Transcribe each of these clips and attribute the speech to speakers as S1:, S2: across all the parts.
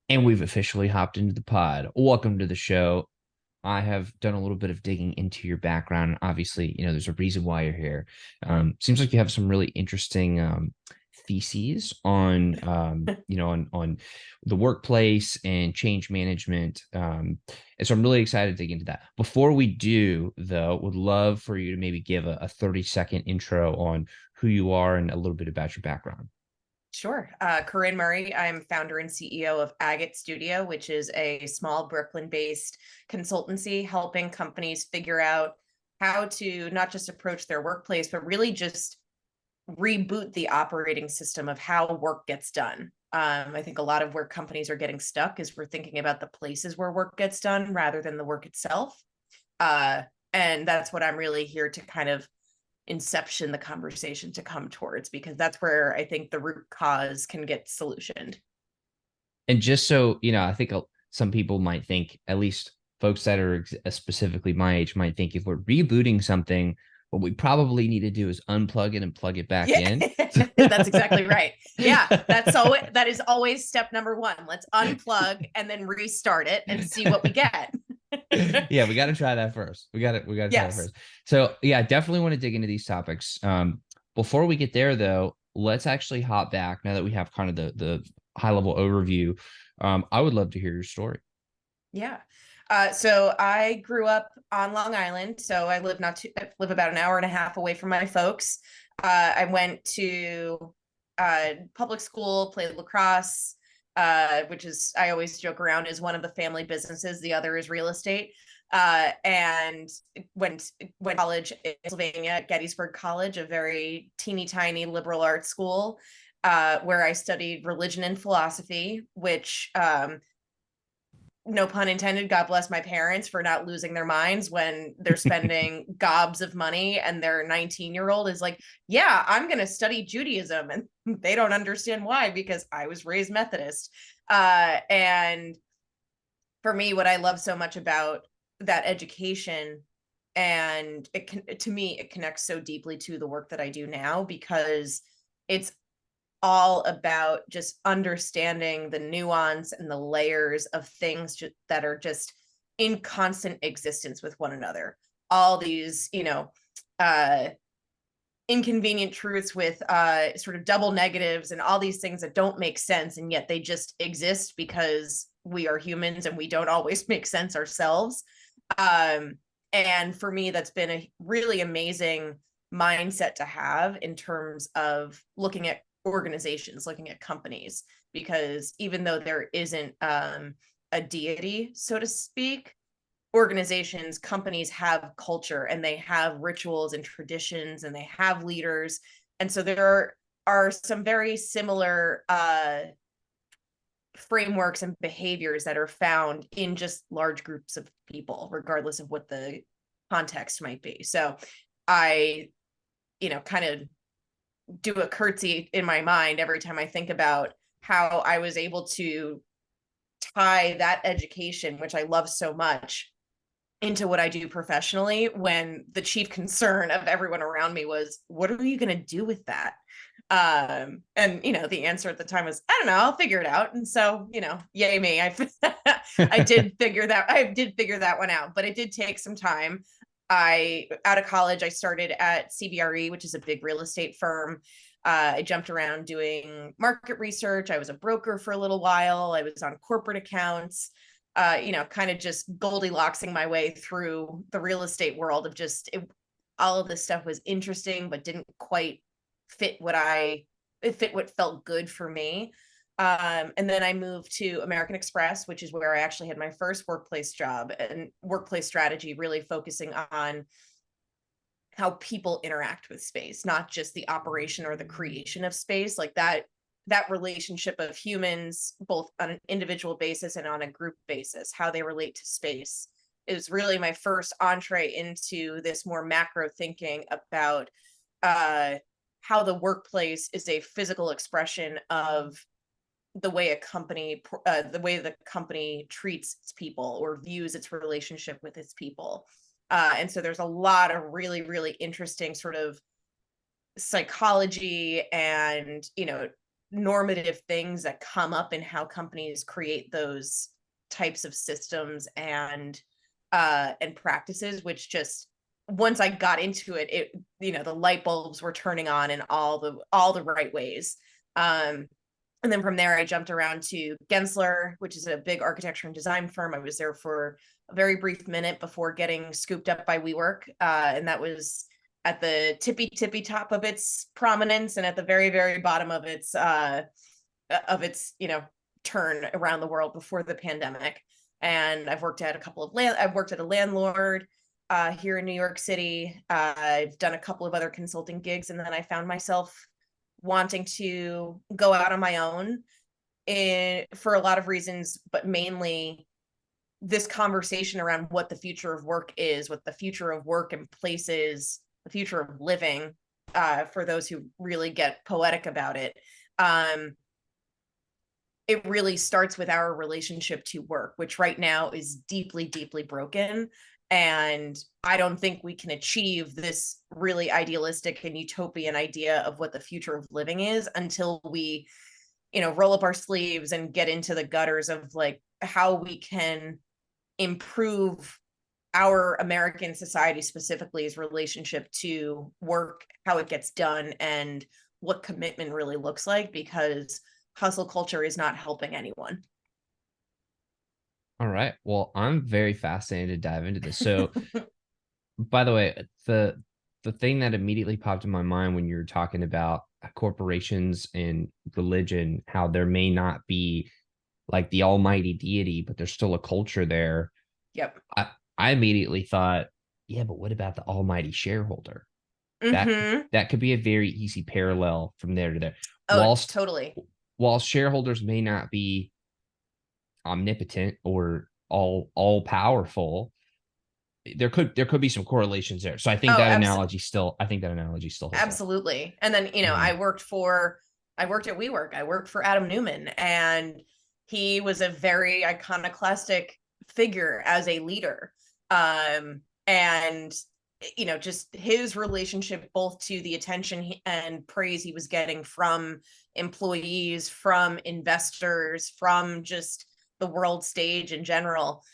S1: And we've officially hopped into the pod. Welcome to the show. I have done a little bit of digging into your background. Obviously, there's a reason why you're here. Seems like you have some really interesting theses on, on the workplace and change management. And so I'm really excited to dig into that. Before we do, though, would love for you to maybe give a 30-second intro on who you are and a little bit about your background.
S2: Sure. Corinne Murray. I'm founder and CEO of Agate Studio, which is a small Brooklyn-based consultancy helping companies figure out how to not just approach their workplace, but really just reboot the operating system of how work gets done. I think a lot of where companies are getting stuck is we're thinking about the places where work gets done rather than the work itself. Uh, and that's what I'm really here to kind of inception the conversation to come towards, because that's where I think the root cause can get solutioned.
S1: And just so, I think some people might think, at least folks that are specifically my age might think if we're rebooting something, what we probably need to do is unplug it and plug it back
S2: Yeah,
S1: in.
S2: that's exactly right. Yeah, that is always step number one. Let's unplug and then restart it and see what we get.
S1: Yeah, we got to try that first. We got to try that
S2: Yes.
S1: first. So yeah, I definitely want to dig into these topics. Before we get there though, let's actually hop back now that we have kind of the high level overview. I would love to hear your story.
S2: Yeah. So I grew up on Long Island. So I live about an hour and a half away from my folks. I went to public school, played lacrosse, which is, I always joke around, is one of the family businesses. The other is real estate. And went to college in Pennsylvania at Gettysburg College, a very teeny tiny liberal arts school, where I studied religion and philosophy, which no pun intended, God bless my parents for not losing their minds when they're spending gobs of money and their 19-year-old is like, yeah, I'm going to study Judaism. And they don't understand why, because I was raised Methodist. And for me, what I love so much about that education, and to me, it connects so deeply to the work that I do now, because it's all about just understanding the nuance and the layers of things that are just in constant existence with one another. All these, uh, inconvenient truths with sort of double negatives and all these things that don't make sense, and yet they just exist because we are humans and we don't always make sense ourselves. Um, and for me, that's been a really amazing mindset to have in terms of looking at organizations, looking at companies, because even though there isn't a deity, so to speak, organizations, companies have culture and they have rituals and traditions and they have leaders. And so there are some very similar frameworks and behaviors that are found in just large groups of people, regardless of what the context might be. So I, kind of do a curtsy in my mind every time I think about how I was able to tie that education, which I love so much, into what I do professionally, when the chief concern of everyone around me was, what are you going to do with that? And the answer at the time was, I don't know, I'll figure it out. And so, yay me. I did figure that one out, but it did take some time. Out of college, I started at CBRE, which is a big real estate firm. I jumped around doing market research. I was a broker for a little while. I was on corporate accounts, kind of just Goldilocksing my way through the real estate world of all of this stuff was interesting, but didn't quite fit what felt good for me. And then I moved to American Express, which is where I actually had my first workplace job, and workplace strategy, really focusing on how people interact with space, not just the operation or the creation of space, like that relationship of humans, both on an individual basis and on a group basis, how they relate to space, is really my first entree into this more macro thinking about uh, how the workplace is a physical expression of the way the company treats its people or views its relationship with its people. And so there's a lot of really, really interesting sort of psychology and, normative things that come up in how companies create those types of systems and practices, which just once I got into it, the light bulbs were turning on in all the right ways. And then from there, I jumped around to Gensler, which is a big architecture and design firm. I was there for a very brief minute before getting scooped up by WeWork, and that was at the tippy top of its prominence and at the very very bottom of its turn around the world before the pandemic. And I've worked at I've worked at a landlord here in New York City. I've done a couple of other consulting gigs, and then I found myself wanting to go out on my own for a lot of reasons, but mainly this conversation around what the future of work is, what the future of work and places, the future of living, for those who really get poetic about it. It really starts with our relationship to work, which right now is deeply, deeply broken. And I don't think we can achieve this really idealistic and utopian idea of what the future of living is until we, roll up our sleeves and get into the gutters of like how we can improve our American society, specifically's relationship to work, how it gets done, and what commitment really looks like, because hustle culture is not helping anyone.
S1: All right. Well, I'm very fascinated to dive into this. So, by the way, the thing that immediately popped in my mind when you're talking about corporations and religion, how there may not be like the almighty deity, but there's still a culture there.
S2: Yep.
S1: I immediately thought, yeah, but what about the almighty shareholder? That
S2: Mm-hmm.
S1: that could be a very easy parallel from there to there.
S2: Oh,
S1: Whilst
S2: totally.
S1: whilst shareholders may not be omnipotent or all powerful, there could be some correlations there. So
S2: Oh,
S1: I think that analogy still holds up.
S2: absolutely. And then,
S1: Mhm.
S2: I worked at WeWork. I worked for Adam Newman, and he was a very iconoclastic figure as a leader. And just his relationship both to the attention and praise he was getting from employees, from investors, from just the world stage in general.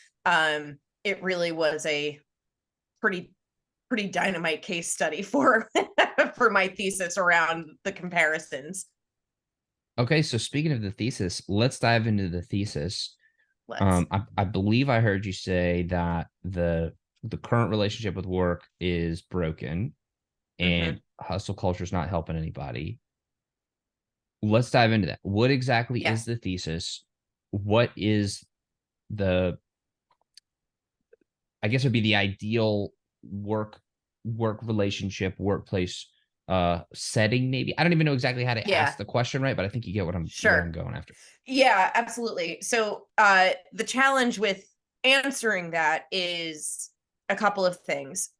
S2: It really was a pretty pretty dynamite case study for for my thesis around the comparisons.
S1: Okay, so speaking of the thesis, let's dive into the thesis.
S2: Let's.
S1: I believe I heard you say that the current relationship with work is broken
S2: Mm-hmm.
S1: and hustle culture is not helping anybody. Let's dive into that. What exactly
S2: Yeah.
S1: is the thesis? What is the, I guess it would be the ideal work relationship, workplace setting, maybe. I don't even know exactly how to
S2: Yeah.
S1: ask the question right, but I think you get where I'm
S2: Sure.
S1: going after.
S2: Yeah, absolutely. So the challenge with answering that is a couple of things.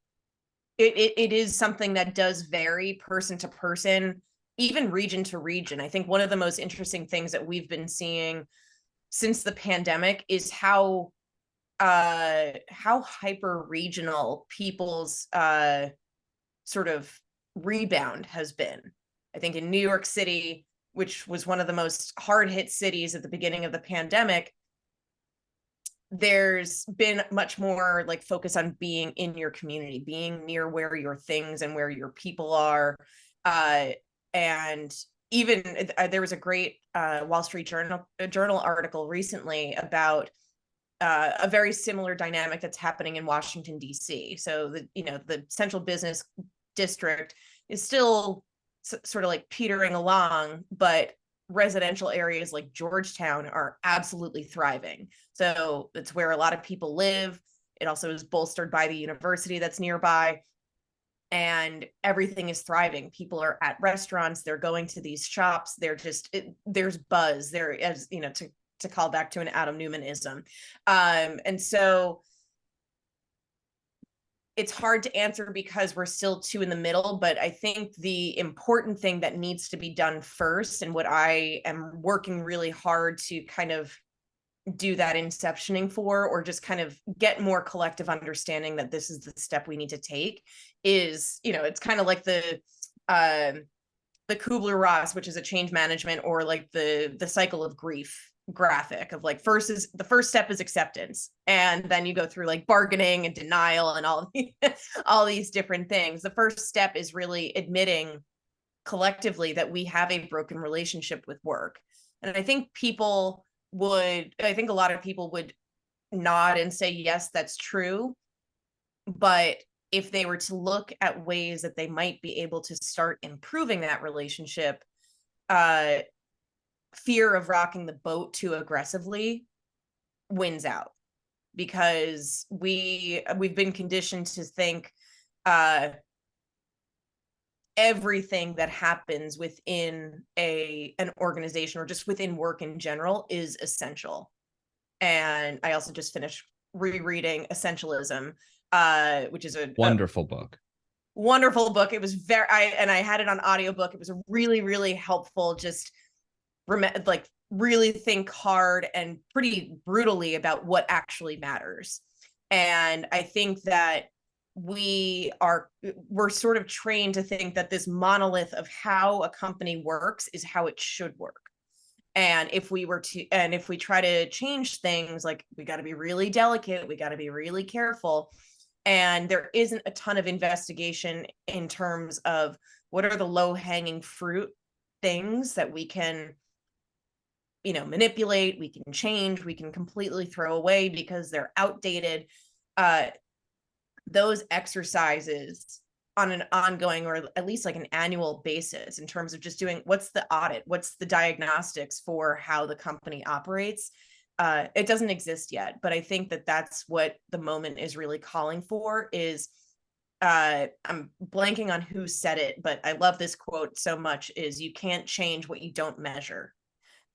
S2: It is something that does vary person to person, even region to region. I think one of the most interesting things that we've been seeing since the pandemic is how hyper regional people's sort of rebound has been. I think in New York City, which was one of the most hard hit cities at the beginning of the pandemic, there's been much more like focus on being in your community, being near where your things and where your people are. And even there was a great Wall Street Journal article recently about a very similar dynamic that's happening in Washington D.C. So the central business district is still sort of like petering along, but residential areas like Georgetown are absolutely thriving. So it's where a lot of people live. It also is bolstered by the university that's nearby, and everything is thriving. People are at restaurants, they're going to these shops, there's buzz there, as to call back to an Adam Newmanism. And so it's hard to answer because we're still too in the middle, but I think the important thing that needs to be done first, and what I am working really hard to kind of do that inceptioning for, or just kind of get more collective understanding that this is the step we need to take, is it's kind of like the the Kubler-Ross, which is a change management, or like the cycle of grief graphic of like, the first step is acceptance, and then you go through like bargaining and denial and all these different things. The first step is really admitting collectively that we have a broken relationship with work. And I think a lot of people would nod and say, yes, that's true. But if they were to look at ways that they might be able to start improving that relationship, uh, fear of rocking the boat too aggressively wins out, because we've been conditioned to think everything that happens within an organization or just within work in general is essential. And I also just finished rereading Essentialism, which is a
S1: Wonderful book.
S2: wonderful book. It was I had it on audiobook. It was really, really helpful. Just like really think hard and pretty brutally about what actually matters. And I think that we're sort of trained to think that this monolith of how a company works is how it should work. And if we try to change things, like, we got to be really delicate, we got to be really careful. And there isn't a ton of investigation in terms of what are the low hanging fruit things that we can, manipulate, we can change, we can completely throw away because they're outdated. Those exercises on an ongoing, or at least like an annual basis, in terms of just doing, what's the audit, what's the diagnostics for how the company operates, it doesn't exist yet. But I think that that's what the moment is really calling for. Is I'm blanking on who said it, but I love this quote so much, is you can't change what you don't measure.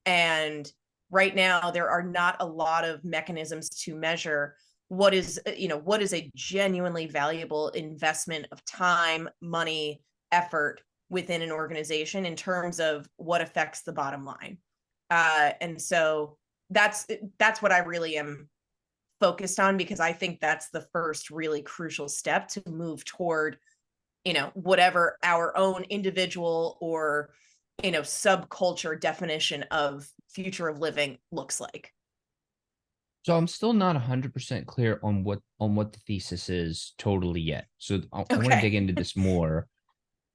S2: And right now there are not a lot of mechanisms to measure what is a genuinely valuable investment of time, money, effort within an organization, in terms of what affects the bottom line. And so that's what I really am focused on, because I think that's the first really crucial step to move toward, whatever our own individual or, subculture definition of future of living looks like.
S1: So I'm still not 100% clear on what the thesis is totally yet. So I want to dig
S2: Okay.
S1: into this more.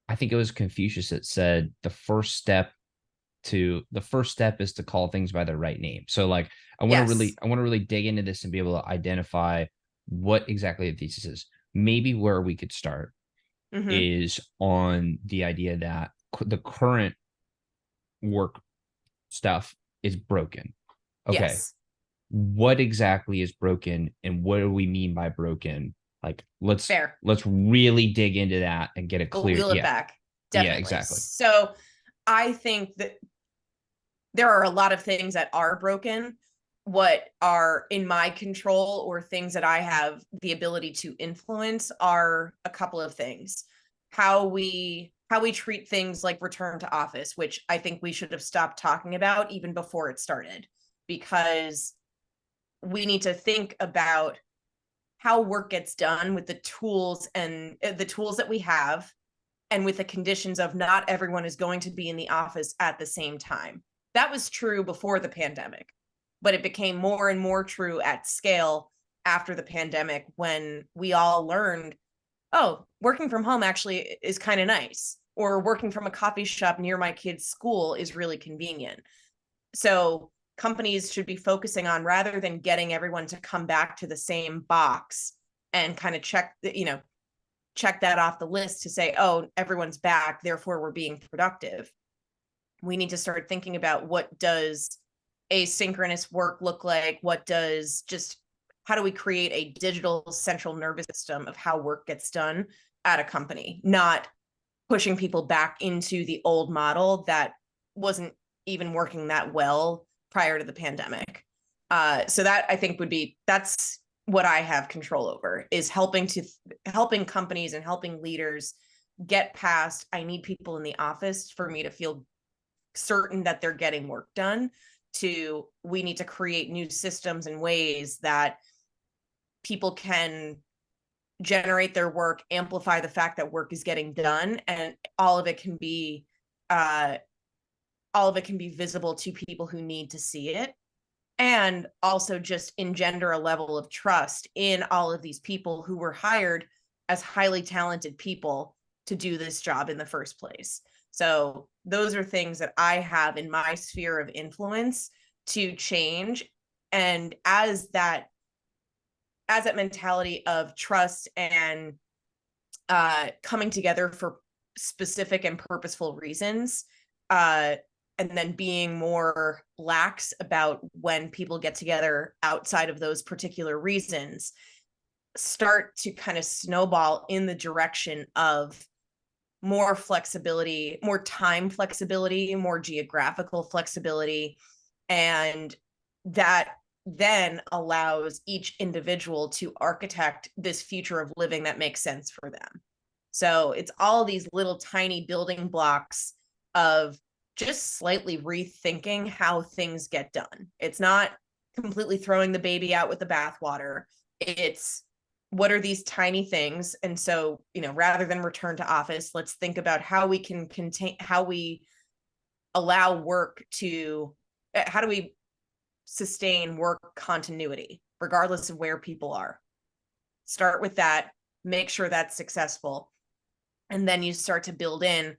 S1: I think it was Confucius that said the first step is to call things by their right name. So like
S2: Yes.
S1: I want to really dig into this and be able to identify what exactly the thesis is. Maybe where we could start
S2: Mm-hmm.
S1: is on the idea that the current work stuff is broken. Okay.
S2: Yes.
S1: What exactly is broken and what do we mean by broken? Like
S2: Fair.
S1: let's really dig into that and get a
S2: We'll
S1: clear.
S2: wheel it
S1: Yeah.
S2: back.
S1: Yeah,
S2: Definitely.
S1: exactly.
S2: So I think that there are a lot of things that are broken. What are in my control, or things that I have the ability to influence, are a couple of things. How we treat things like return to office, which I think we should have stopped talking about even before it started, because we need to think about how work gets done with the tools that we have, and with the conditions of not everyone is going to be in the office at the same time. That was true before the pandemic, but it became more and more true at scale after the pandemic, when we all learned, oh, working from home actually is kind of nice, or working from a coffee shop near my kid's school is really convenient. So companies should be focusing on, rather than getting everyone to come back to the same box and kind of check that off the list to say, oh, everyone's back, therefore we're being productive. We need to start thinking about, what does asynchronous work look like? How do we create a digital central nervous system of how work gets done at a company, not pushing people back into the old model that wasn't even working that well prior to the pandemic. So that, I think, that's what I have control over, is helping companies and helping leaders get past, I need people in the office for me to feel certain that they're getting work done, to, we need to create new systems and ways that people can generate their work, amplify the fact that work is getting done, and all of it can be all of it can be visible to people who need to see it, and also just engender a level of trust in all of these people who were hired as highly talented people to do this job in the first place. So those are things that I have in my sphere of influence to change. And as that mentality of trust and coming together for specific and purposeful reasons, and then being more lax about when people get together outside of those particular reasons, start to kind of snowball in the direction of more flexibility, more time flexibility, more geographical flexibility. And that then allows each individual to architect this future of living that makes sense for them. So it's all these little tiny building blocks of just slightly rethinking how things get done. It's not completely throwing the baby out with the bathwater. It's what are these tiny things? And so, rather than return to office, let's think about how we can how we allow work to, how do we sustain work continuity, regardless of where people are. Start with that, make sure that's successful. And then you start to build in,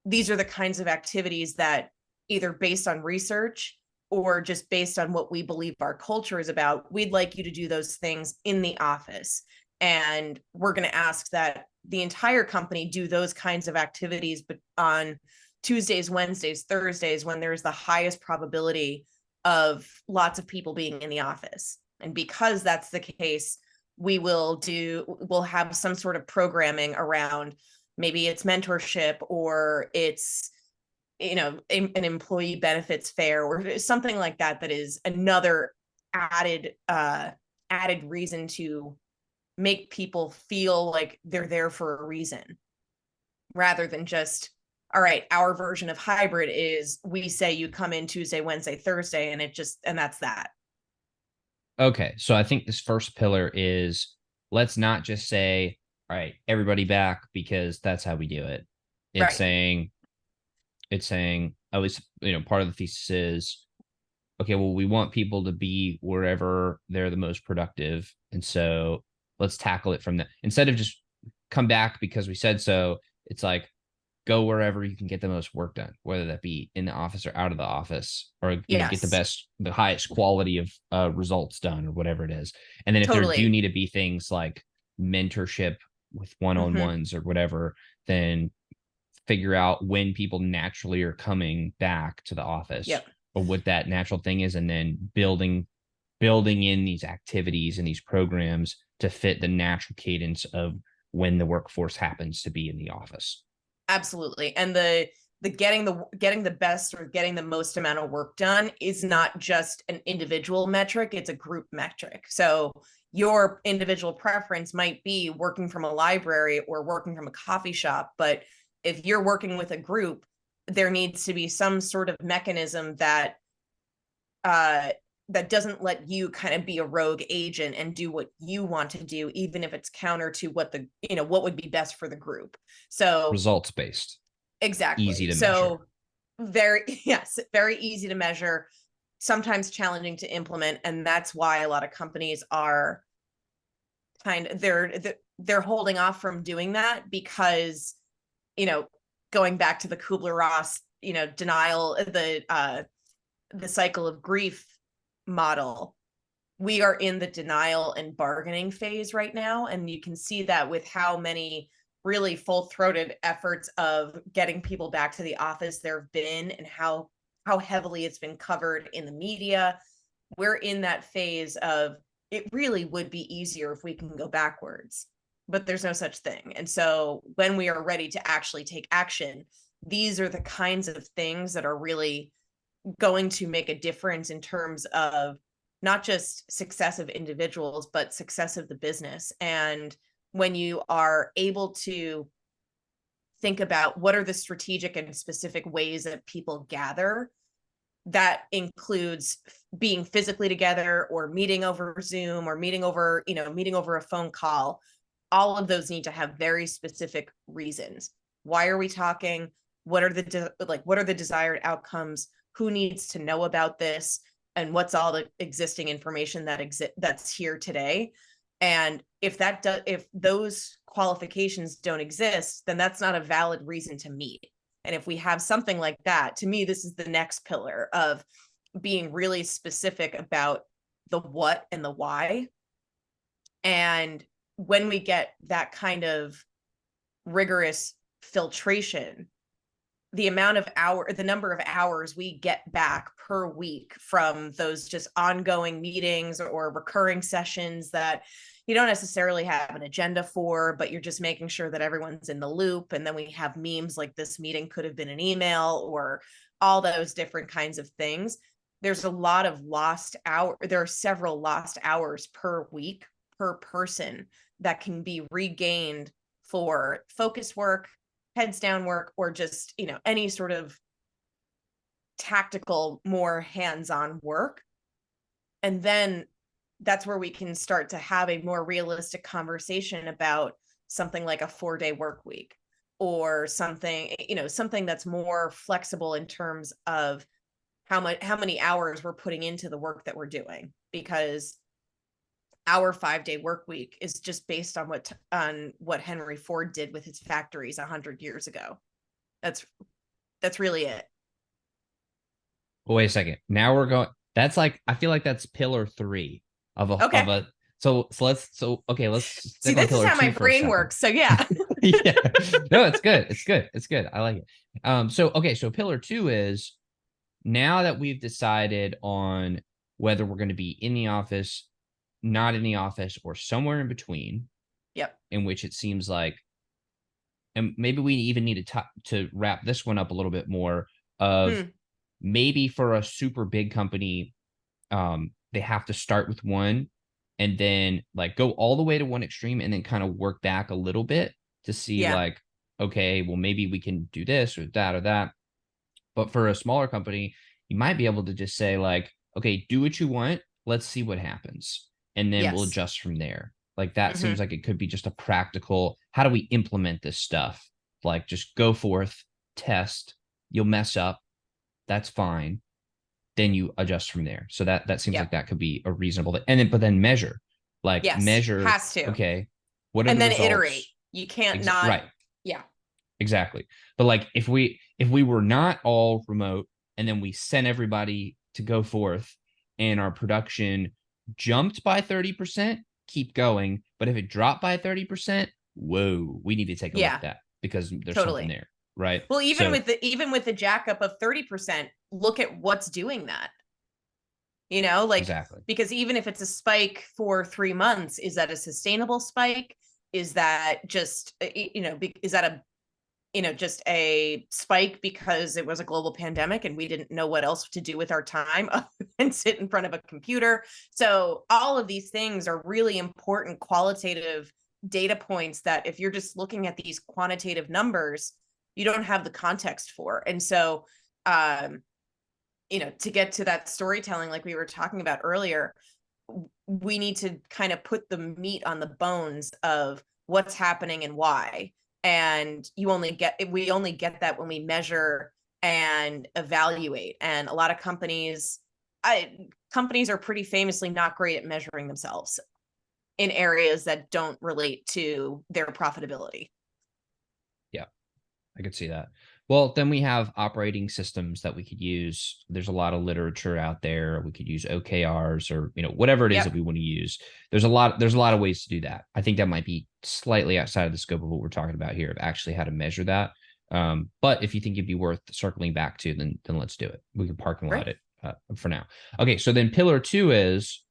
S2: these are the kinds of activities that, either based on research or just based on what we believe our culture is about, we'd like you to do those things in the office. And we're going to ask that the entire company do those kinds of activities, but on Tuesdays, Wednesdays, Thursdays, when there's the highest probability of lots of people being in the office. And because that's the case, we'll have some sort of programming around, maybe it's mentorship, or it's an employee benefits fair, or something like that, that is another added reason to make people feel like they're there for a reason, rather than just, all right, our version of hybrid is we say you come in Tuesday, Wednesday, Thursday, and that's that.
S1: Okay, so I think this first pillar is, let's not just say, all right, everybody back, because that's how we do it. It's
S2: Right.
S1: saying, at least, part of the thesis is, okay, well, we want people to be wherever they're the most productive. And so let's tackle it from that. Instead of just come back because we said so, it's like, go wherever you can get the most work done, whether that be in the office or out of the office, or get
S2: Yes.
S1: the highest quality of results done, or whatever it is. And then if there do
S2: Totally.
S1: need to be things like mentorship with one-on-ones or whatever, then figure out when people naturally are coming back to the office,
S2: Yep.
S1: or what that natural thing is, and then building in these activities and these programs to fit the natural cadence of when the workforce happens to be in the office.
S2: Absolutely. And the getting the best or getting the most amount of work done is not just an individual metric, it's a group metric. So your individual preference might be working from a library or working from a coffee shop, but if you're working with a group, there needs to be some sort of mechanism that that doesn't let you kind of be a rogue agent and do what you want to do, even if it's counter to what what would be best for the group. So
S1: Results based, easy
S2: exactly.
S1: to measure.
S2: So very easy to measure, sometimes challenging to implement, and that's why a lot of companies are they're holding off from doing that, because going back to the Kubler-Ross denial, the cycle of grief model, we are in the denial and bargaining phase right now, and you can see that with how many really full-throated efforts of getting people back to the office there have been, and how heavily it's been covered in the media. We're in that phase of, it really would be easier if we can go backwards, but there's no such thing. And so when we are ready to actually take action, these are the kinds of things that are really going to make a difference in terms of not just success of individuals, but success of the business. And when you are able to think about what are the strategic and specific ways that people gather, that includes being physically together, or meeting over Zoom, or meeting over a phone call. All of those need to have very specific reasons. Why are we talking? what are the desired outcomes, who needs to know about this, and what's all the existing information that's here today. And if those qualifications don't exist, then that's not a valid reason to meet. And if we have something like that, to me, this is the next pillar of being really specific about the what and the why. And when we get that kind of rigorous filtration, the number of hours we get back per week from those just ongoing meetings or recurring sessions that you don't necessarily have an agenda for, but you're just making sure that everyone's in the loop. And then we have memes like this meeting could have been an email, or all those different kinds of things. There's a lot of there are several lost hours per week per person that can be regained for focus work, heads down work, or just, any sort of tactical, more hands-on work. And then that's where we can start to have a more realistic conversation about something like a 4-day work week, or something that's more flexible in terms of how many hours we're putting into the work that we're doing, because our 5-day work week is just based on what Henry Ford did with his factories 100 years ago. That's really it.
S1: Well, wait a second. Now we're going. That's like, I feel like that's pillar 3 of a
S2: Okay.
S1: of a. Let's stick
S2: See,
S1: on
S2: this is
S1: pillar
S2: how
S1: 2
S2: my
S1: for a
S2: brain
S1: second.
S2: works. So yeah.
S1: Yeah. No, it's good. It's good. It's good. I like it. So pillar 2 is, now that we've decided on whether we're going to be in the office, not in the office, or somewhere in between.
S2: Yep.
S1: In which it seems like, and maybe we even need to wrap this one up a little bit more, of maybe for a super big company, they have to start with one and then like go all the way to one extreme and then kind of work back a little bit to see like, okay, well, maybe we can do this or that or that. But for a smaller company, you might be able to just say like, okay, do what you want. Let's see what happens. And then we'll adjust from there. Like that seems like it could be just a practical, how do we implement this stuff? Like just go forth, test, you'll mess up. That's fine. Then you adjust from there. So that seems like that could be a reasonable thing. And then, but then measure, like measure,
S2: has to.
S1: okay, what are
S2: and
S1: the
S2: then
S1: results?
S2: Iterate. You can't not.
S1: Right.
S2: Yeah.
S1: Exactly. But like if we were not all remote and then we sent everybody to go forth and our production jumped by 30%, keep going. But if it dropped by 30%, whoa, we need to take a look at that, because there's something there. Right.
S2: Well, even with the jack up of 30%, look at what's doing that.
S1: Exactly.
S2: Because even if it's a spike for 3 months, is that a sustainable spike? Is that just, is that just a spike because it was a global pandemic and we didn't know what else to do with our time other than sit in front of a computer? So all of these things are really important qualitative data points that if you're just looking at these quantitative numbers, you don't have the context for. And so, to get to that storytelling, like we were talking about earlier, we need to kind of put the meat on the bones of what's happening and why. And we only get that when we measure and evaluate. And a lot of companies are pretty famously not great at measuring themselves in areas that don't relate to their profitability.
S1: Yeah, I could see that. Well, then we have operating systems that we could use. There's a lot of literature out there. We could use OKRs or, whatever it is that we want to use. There's a lot of ways to do that. I think that might be slightly outside of the scope of what we're talking about here, of actually how to measure that. But if you think it'd be worth circling back to, then let's do it. We can parking lot it for now. Okay, so then pillar 2 is,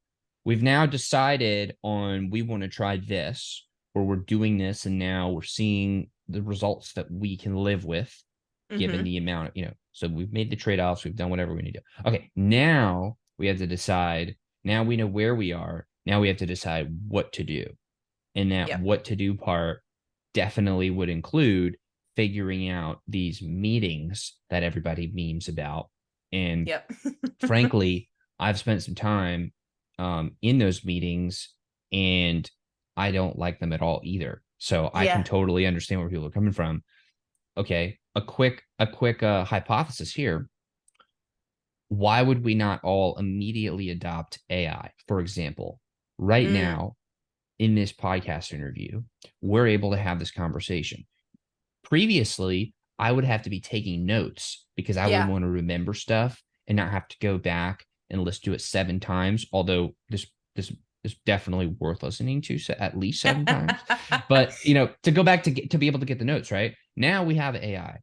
S1: we've now decided on, we want to try this, or we're doing this, and now we're seeing the results that we can live with, given the amount of, so we've made the trade-offs, we've done whatever we need to. Okay, now we have to decide, now we know where we are, now we have to decide what to do. And that what to do part definitely would include figuring out these meetings that everybody memes about. And frankly, I've spent some time in those meetings, and I don't like them at all either. So I can totally understand where people are coming from. Okay, a quick hypothesis here. Why would we not all immediately adopt AI? For example, right
S2: Mm,
S1: now in this podcast interview, we're able to have this conversation. Previously, I would have to be taking notes because I would
S2: yeah.
S1: want to remember stuff and not have to go back and listen to it 7 times. Although this is definitely worth listening to at least 7 times. But to go back to be able to get the notes right now, we have AI,
S2: Right.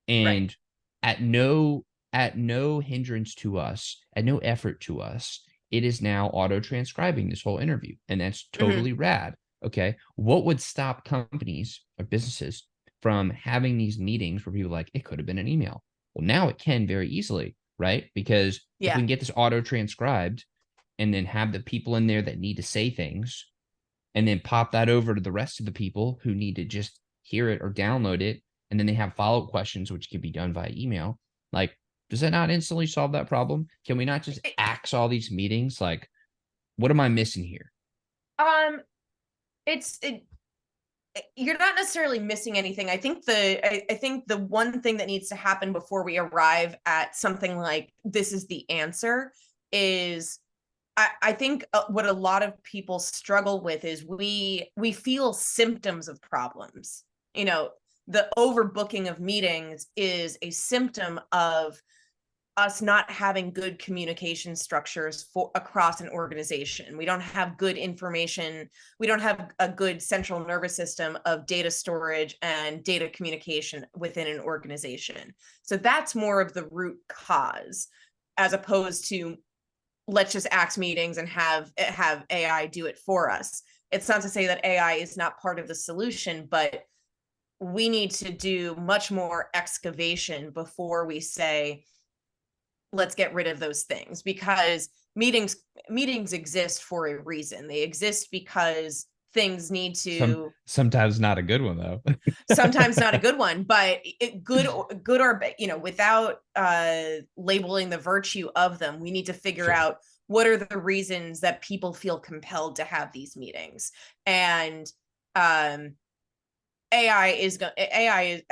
S1: and at no at no hindrance to us, at no effort to us, it is now auto transcribing this whole interview, and that's
S2: Hmm.
S1: totally rad. Okay, what would stop companies or businesses from having these meetings where people are like, it could have been an email? Well, now it can very easily, right? Because if we
S2: Yeah.
S1: can get this auto transcribed and then have the people in there that need to say things and then pop that over to the rest of the people who need to just hear it or download it, and then they have follow-up questions which can be done via email, like, does that not instantly solve that problem? Can we not just
S2: It-
S1: axe all these meetings? Like, what am I missing here?
S2: um, it's it, you're not necessarily missing anything. I think the one thing that needs to happen before we arrive at something like this is the answer is I think what a lot of people struggle with is we feel symptoms of problems. You know, the overbooking of meetings is a symptom of us not having good communication structures for across an organization. We don't have good information. We don't have a good central nervous system of data storage and data communication within an organization. So that's more of the root cause, as opposed to let's just axe meetings and have AI do it for us. It's not to say that AI is not part of the solution, but we need to do much more excavation before we say let's get rid of those things, because meetings exist for a reason. They exist because things need to,
S1: Sometimes not a good one though.
S2: sometimes not a good one, but good or without labeling the virtue of them, we need to figure
S1: Sure.
S2: out what are the reasons that people feel compelled to have these meetings. And um AI is,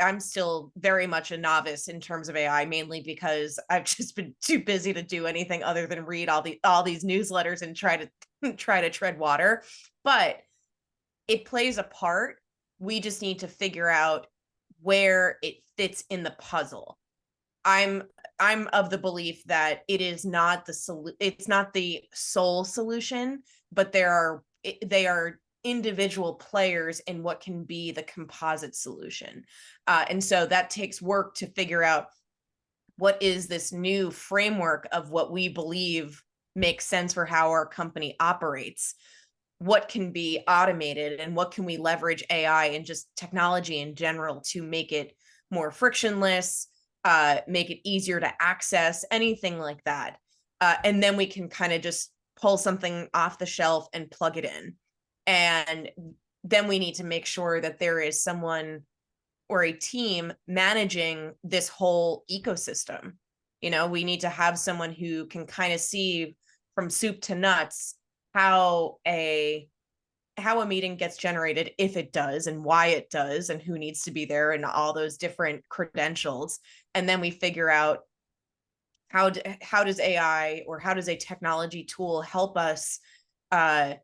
S2: I'm still very much a novice in terms of AI, mainly because I've just been too busy to do anything other than read all these newsletters and try to try to tread water. But it plays a part. We just need to figure out where it fits in the puzzle. I'm I'm of the belief that it is not it's not the sole solution, but they are individual players in what can be the composite solution. And so that takes work to figure out what is this new framework of what we believe makes sense for how our company operates, what can be automated, and what can we leverage AI and just technology in general to make it more frictionless, make it easier to access, anything like that. And then we can kind of just pull something off the shelf and plug it in. And then we need to make sure that there is someone or a team managing this whole ecosystem. We need to have someone who can kind of see from soup to nuts how a meeting gets generated, if it does, and why it does, and who needs to be there, and all those different credentials. And then we figure out how does AI, or how does a technology tool uh,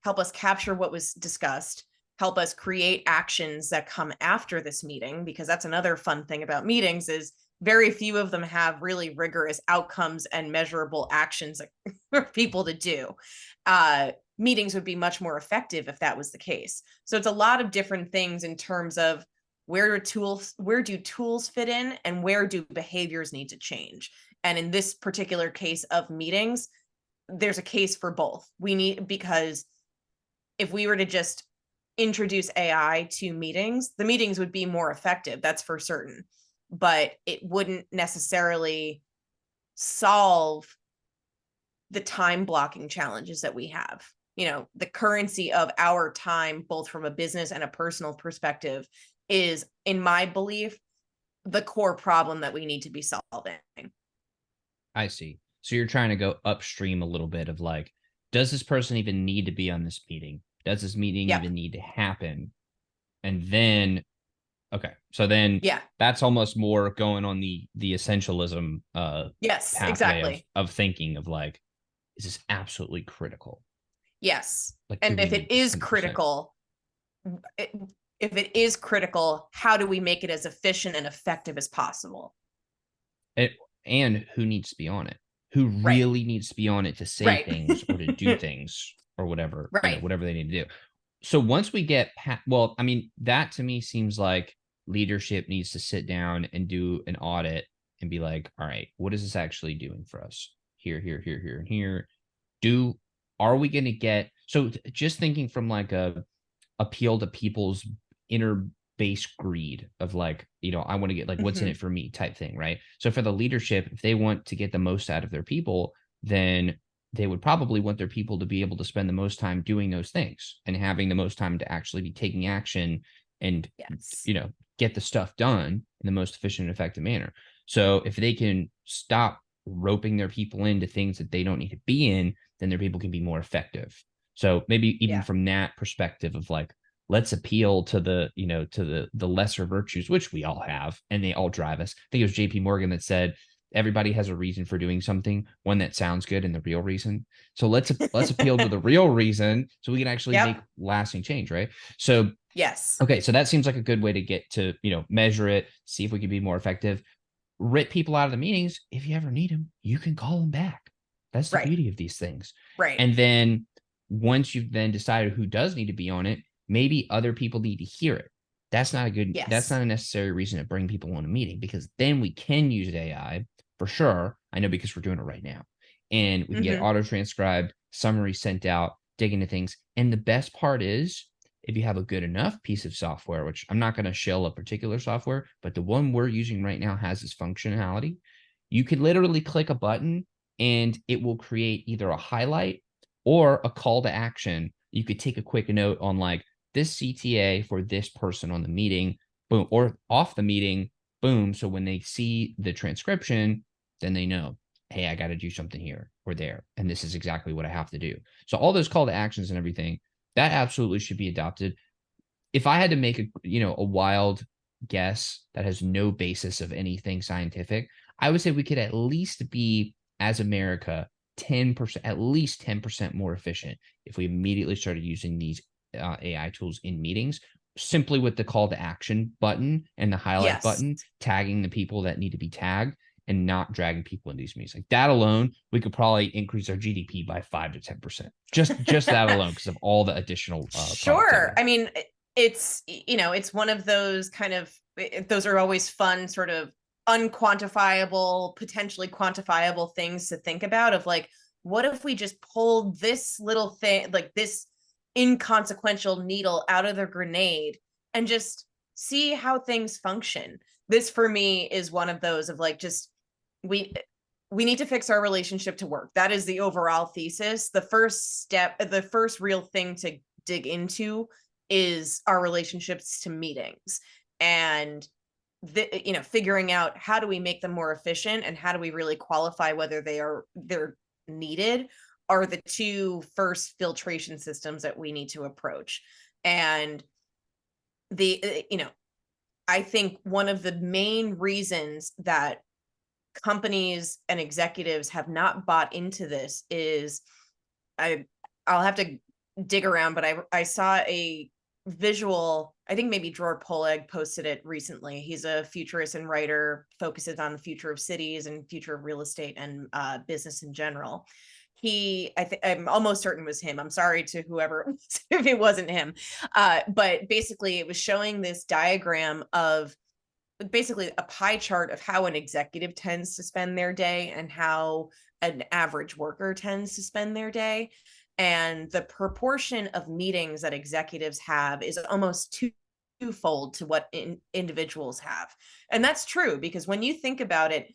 S2: help us capture what was discussed, help us create actions that come after this meeting, because that's another fun thing about meetings is very few of them have really rigorous outcomes and measurable actions for people to do. Meetings would be much more effective if that was the case. So it's a lot of different things in terms of where do tools fit in, and where do behaviors need to change. And in this particular case of meetings, there's a case for both. We need, because if we were to just introduce AI to meetings, the meetings would be more effective, that's for certain. But it wouldn't necessarily solve the time blocking challenges that we have. The currency of our time, both from a business and a personal perspective, is, in my belief, the core problem that we need to be solving.
S1: I see. So you're trying to go upstream a little bit of like, does this person even need to be on this meeting? Does this meeting
S2: Yep.
S1: even need to happen? And then Okay. So then
S2: Yeah.
S1: that's almost more going on the essentialism
S2: Yes,
S1: pathway
S2: exactly.
S1: of thinking of like, is this absolutely critical?
S2: Yes.
S1: Like, do
S2: And
S1: we
S2: if it
S1: need this
S2: is
S1: 100%?
S2: critical, it, if it is critical, how do we make it as efficient and effective as possible?
S1: It, and who needs to be on it? Who
S2: Right.
S1: really needs to be on it to say
S2: Right.
S1: things or to do things or whatever,
S2: Right.
S1: whatever they need to do. So once we get well, I mean, that to me seems like leadership needs to sit down and do an audit and be like, all right, what is this actually doing for us? Here, here, here, here, and here. Do Are we going to get so just thinking from like a appeal to people's inner base greed of like, I want to get like what's in
S2: Mm-hmm.
S1: it for me type thing, right? So for the leadership, if they want to get the most out of their people, then they would probably want their people to be able to spend the most time doing those things and having the most time to actually be taking action and
S2: Yes.
S1: get the stuff done in the most efficient and effective manner. So if they can stop roping their people into things that they don't need to be in, then their people can be more effective. So maybe even
S2: Yeah.
S1: from that perspective of like, let's appeal to the lesser virtues, which we all have, and they all drive us. I think it was JP Morgan that said everybody has a reason for doing something, one that sounds good and the real reason. So let's appeal to the real reason so we can actually make
S2: Yep.
S1: lasting change, right? So
S2: Yes.
S1: okay, so that seems like a good way to get to, measure it, see if we can be more effective. Rip people out of the meetings. If you ever need them, you can call them back. That's the
S2: Right.
S1: beauty of these things.
S2: Right.
S1: And then once you've then decided who does need to be on it, maybe other people need to hear it. That's
S2: Yes.
S1: not a necessary reason to bring people on a meeting, because then we can use AI for sure. I know, because we're doing it right now. And we can get
S2: Mm-hmm.
S1: auto transcribed, summary sent out, dig into things. And the best part is, if you have a good enough piece of software, which I'm not going to shill a particular software, but the one we're using right now has this functionality. You could literally click a button and it will create either a highlight or a call to action. You could take a quick note on like this CTA for this person on the meeting, boom, or off the meeting, boom. So when they see the transcription, then they know, hey, I got to do something here or there. And this is exactly what I have to do. So all those call to actions and everything, that absolutely should be adopted. If I had to make a wild guess that has no basis of anything scientific, I would say we could at least be, as America, 10%, at least 10% more efficient if we immediately started using these AI tools in meetings, simply with the call to action button and the highlight
S2: Yes.
S1: button, tagging the people that need to be tagged and not dragging people into these meetings. Like that alone, we could probably increase our GDP by 5 to 10%. Just that alone, because of all the additional
S2: Sure.
S1: productivity.
S2: I mean, it's one of those kind of, those are always fun, sort of unquantifiable, potentially quantifiable things to think about of like, what if we just pulled this little thing, like this inconsequential needle out of the grenade and just see how things function? This for me is one of those of like, just we we need to fix our relationship to work. That is the overall thesis. The first step, the first real thing to dig into is our relationships to meetings, and figuring out how do we make them more efficient and how do we really qualify whether they're needed are the two first filtration systems that we need to approach. And I think one of the main reasons that companies and executives have not bought into this is, I I'll have to dig around, but I saw a visual. I think maybe Dror Poleg posted it recently. He's a futurist and writer, focuses on the future of cities and future of real estate and business in general. I'm almost certain it was him. I'm sorry to whoever if it wasn't him. But basically, it was showing this diagram of basically a pie chart of how an executive tends to spend their day and how an average worker tends to spend their day. And the proportion of meetings that executives have is almost twofold to what individuals have. And that's true, because when you think about it,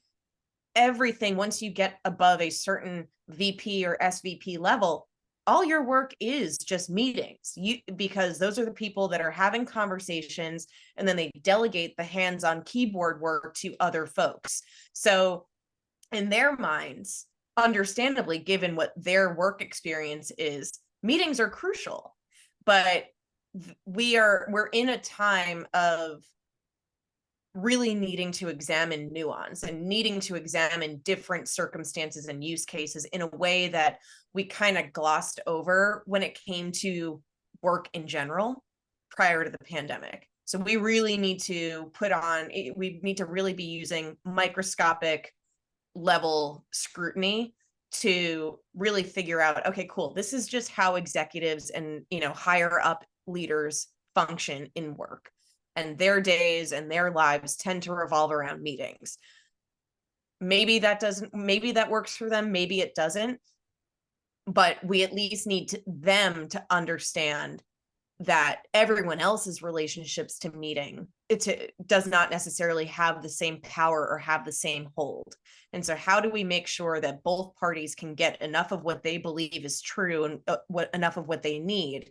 S2: everything, once you get above a certain VP or SVP level, all your work is just meetings. Because those are the people that are having conversations, and then they delegate the hands-on keyboard work to other folks. So in their minds, understandably, given what their work experience is, meetings are crucial. But we're in a time of really needing to examine nuance and needing to examine different circumstances and use cases in a way that we kind of glossed over when it came to work in general prior to the pandemic. So we really need to we need to really be using microscopic level scrutiny to really figure out, okay, cool, this is just how executives and, higher up leaders function in work, and their days and their lives tend to revolve around meetings. Maybe that works for them, maybe it doesn't, but we at least need them to understand that everyone else's relationships to meeting does not necessarily have the same power or have the same hold. And so how do we make sure that both parties can get enough of what they believe is true and enough of what they need?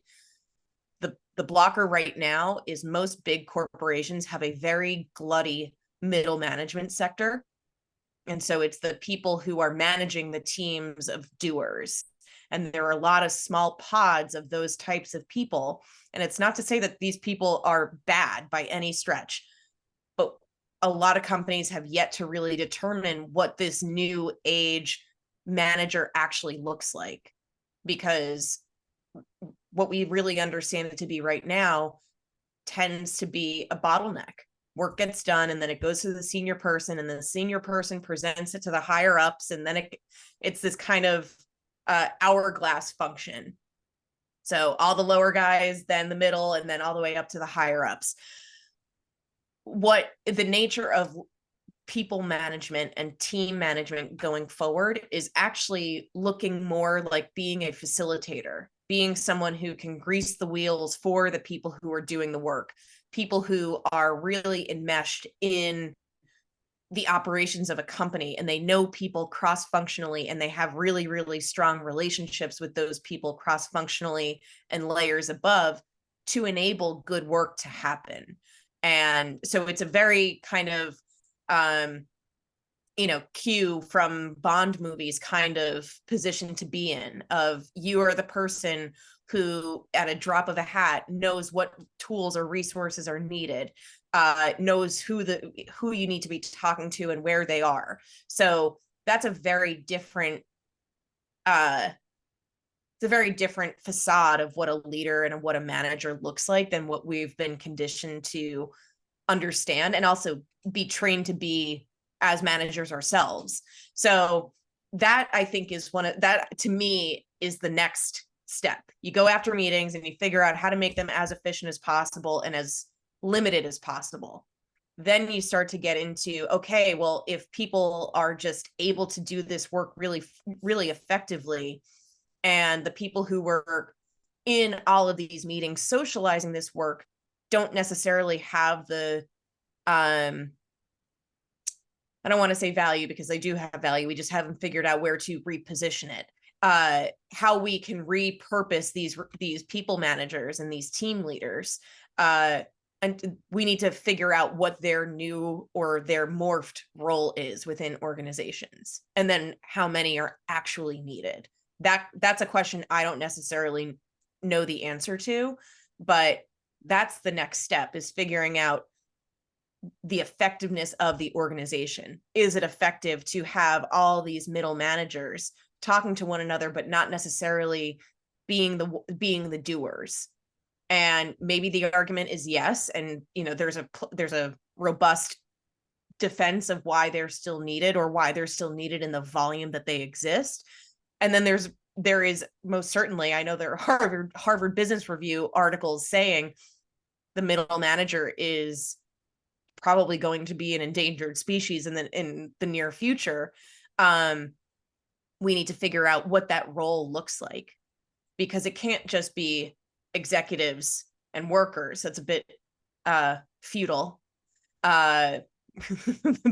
S2: The blocker right now is most big corporations have a very glutty middle management sector. And so it's the people who are managing the teams of doers. And there are a lot of small pods of those types of people. And it's not to say that these people are bad by any stretch, but a lot of companies have yet to really determine what this new age manager actually looks like. Because what we really understand it to be right now tends to be a bottleneck. Work gets done and then it goes to the senior person, and then the senior person presents it to the higher ups, and then it's this kind of hourglass function. So all the lower guys, then the middle, and then all the way up to the higher ups. What the nature of people management and team management going forward is actually looking more like being a facilitator, being someone who can grease the wheels for the people who are doing the work, people who are really enmeshed in the operations of a company, and they know people cross-functionally, and they have really, really strong relationships with those people cross-functionally and layers above to enable good work to happen. And so it's a very kind of cue from Bond movies kind of position to be in, of you are the person who at a drop of a hat knows what tools or resources are needed, knows who you need to be talking to and where they are. So that's a very different facade of what a leader and what a manager looks like than what we've been conditioned to understand and also be trained to be as managers ourselves. So that, I think, is that to me is the next step. You go after meetings and you figure out how to make them as efficient as possible and as limited as possible. Then you start to get into, okay, well, if people are just able to do this work really, really effectively, and the people who work in all of these meetings socializing this work don't necessarily have the I don't want to say value, because they do have value. We just haven't figured out where to reposition it. How we can repurpose these people managers and these team leaders. And we need to figure out what their new or their morphed role is within organizations, and then how many are actually needed. That's a question I don't necessarily know the answer to, but that's the next step, is figuring out the effectiveness of the organization. Is it effective to have all these middle managers talking to one another, but not necessarily being the doers? And maybe the argument is yes. And, there's a robust defense of why they're still needed, or why they're still needed in the volume that they exist. And then there is most certainly, I know there are Harvard Business Review articles saying the middle manager is probably going to be an endangered species in the near future. We need to figure out what that role looks like, because it can't just be executives and workers. That's a bit feudal, a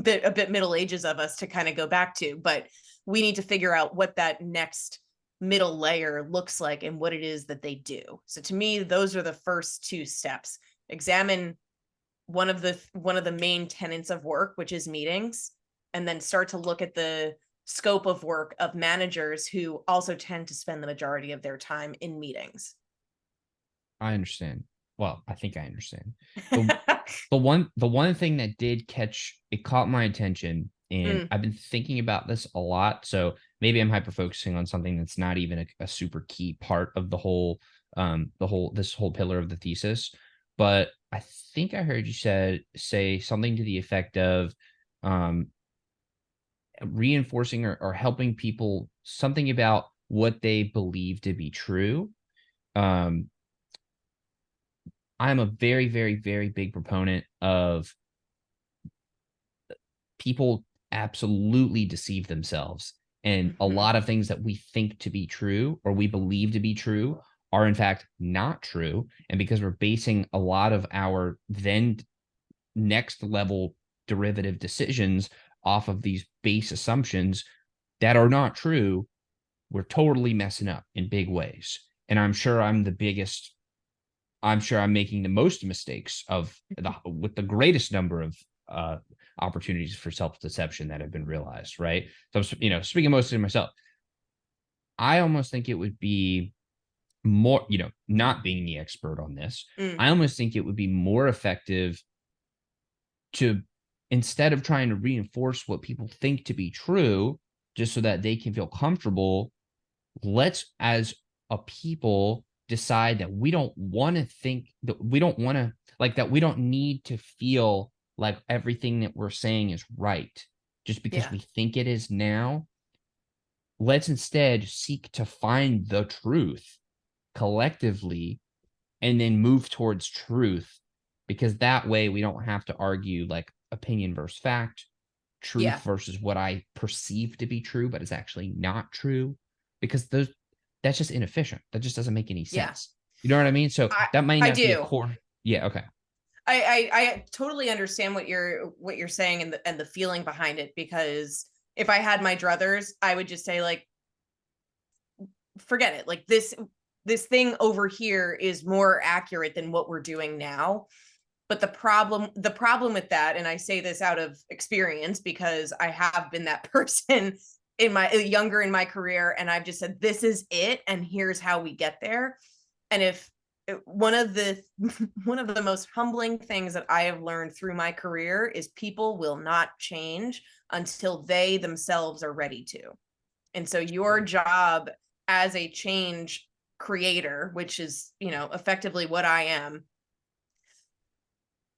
S2: bit Middle Ages of us to kind of go back to, but we need to figure out what that next middle layer looks like and what it is that they do. So to me, those are the first two steps. Examine one of the main tenets of work, which is meetings, and then start to look at the scope of work of managers who also tend to spend the majority of their time in meetings.
S1: I understand. Well, I think I understand. The one thing that did caught my attention, and
S2: Mm,
S1: I've been thinking about this a lot. So maybe I'm hyper focusing on something that's not even a super key part of this whole pillar of the thesis. But I think I heard you say something to the effect of um reinforcing or helping people something about what they believe to be true. Um, I'm a very, very, very big proponent of people absolutely deceive themselves. And a
S2: mhm.
S1: lot of things that we think to be true or we believe to be true are in fact not true. And because we're basing a lot of our then next level derivative decisions off of these base assumptions that are not true, we're totally messing up in big ways. And I'm sure I'm making the most mistakes with the greatest number of uh, opportunities for self-deception that have been realized, right? So, speaking mostly to myself, I almost think it would be more, not being the expert on this,
S2: Mm,
S1: I almost think it would be more effective to, instead of trying to reinforce what people think to be true, just so that they can feel comfortable, let's as a people decide that we don't want to think that we don't want to like that we don't need to feel like everything that we're saying is right just because
S2: yeah,
S1: we think it is now. Let's instead seek to find the truth collectively and then move towards truth, because that way we don't have to argue like opinion versus fact, truth
S2: yeah,
S1: versus what I perceive to be true but is actually not true, because that's just inefficient. That just doesn't make any
S2: yeah.
S1: sense. You know what I mean? So
S2: I
S1: that might
S2: I
S1: not be a
S2: do.
S1: core. Yeah, okay.
S2: I totally understand what you're saying and the feeling behind it, because if I had my druthers, I would just say like, forget it. Like this thing over here is more accurate than what we're doing now. But the problem with that, and I say this out of experience because I have been that person in my younger in my career, and I've just said this is it and here's how we get there. And if one of the one of the most humbling things that I have learned through my career is people will not change until they themselves are ready to. And so your job as a change creator, which is, effectively what I am,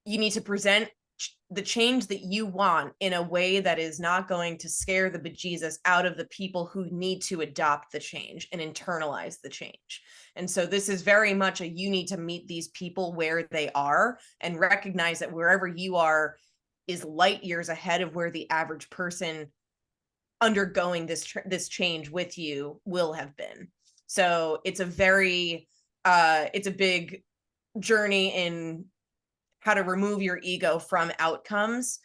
S2: you need to present the change that you want in a way that is not going to scare the bejesus out of the people who need to adopt the change and internalize the change. And so this is very much a, you need to meet these people where they are and recognize that wherever you are is light years ahead of where the average person undergoing this change with you will have been. So it's a big journey in how to remove your ego from outcomes,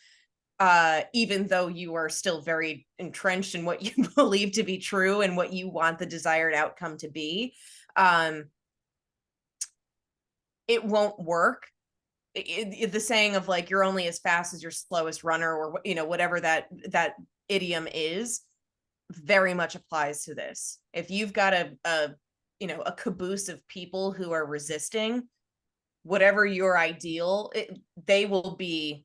S2: even though you are still very entrenched in what you believe to be true and what you want the desired outcome to be. um it won't work. The saying of like you're only as fast as your slowest runner, or whatever that idiom is, very much applies to this. If you've got a caboose of people who are resisting whatever your ideal, they will be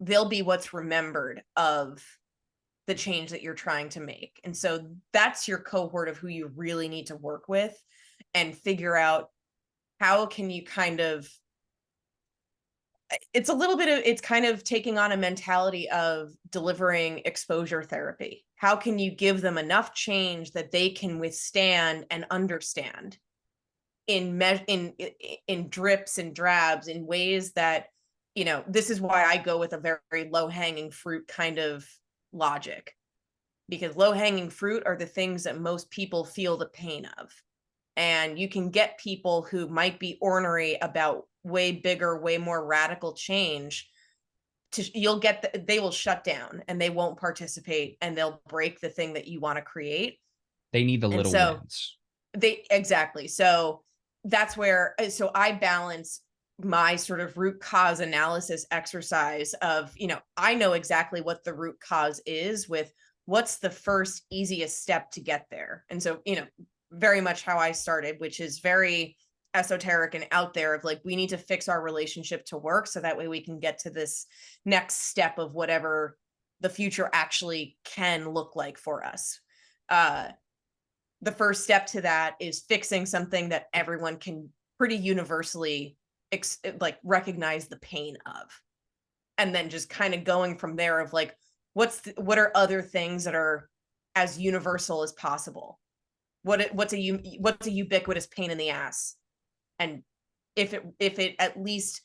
S2: they'll be what's remembered of the change that you're trying to make. And so that's your cohort of who you really need to work with and figure out how can you kind of, it's kind of taking on a mentality of delivering exposure therapy. How can you give them enough change that they can withstand and understand in drips and drabs, in ways that, this is why I go with a very low hanging fruit kind of logic, because low hanging fruit are the things that most people feel the pain of. And you can get people who might be ornery about way bigger, way more radical change to, they will shut down and they won't participate and they'll break the thing that you want to create.
S1: They need the
S2: And
S1: little
S2: so
S1: wins.
S2: they exactly. So that's where, so I balance my sort of root cause analysis exercise of, I know exactly what the root cause is with what's the first easiest step to get there. And so, very much how I started, which is very esoteric and out there of like, we need to fix our relationship to work so that way we can get to this next step of whatever the future actually can look like for us. The first step to that is fixing something that everyone can pretty universally like recognize the pain of, and then just kind of going from there of like, what are other things that are as universal as possible? What's a ubiquitous pain in the ass? And if it at least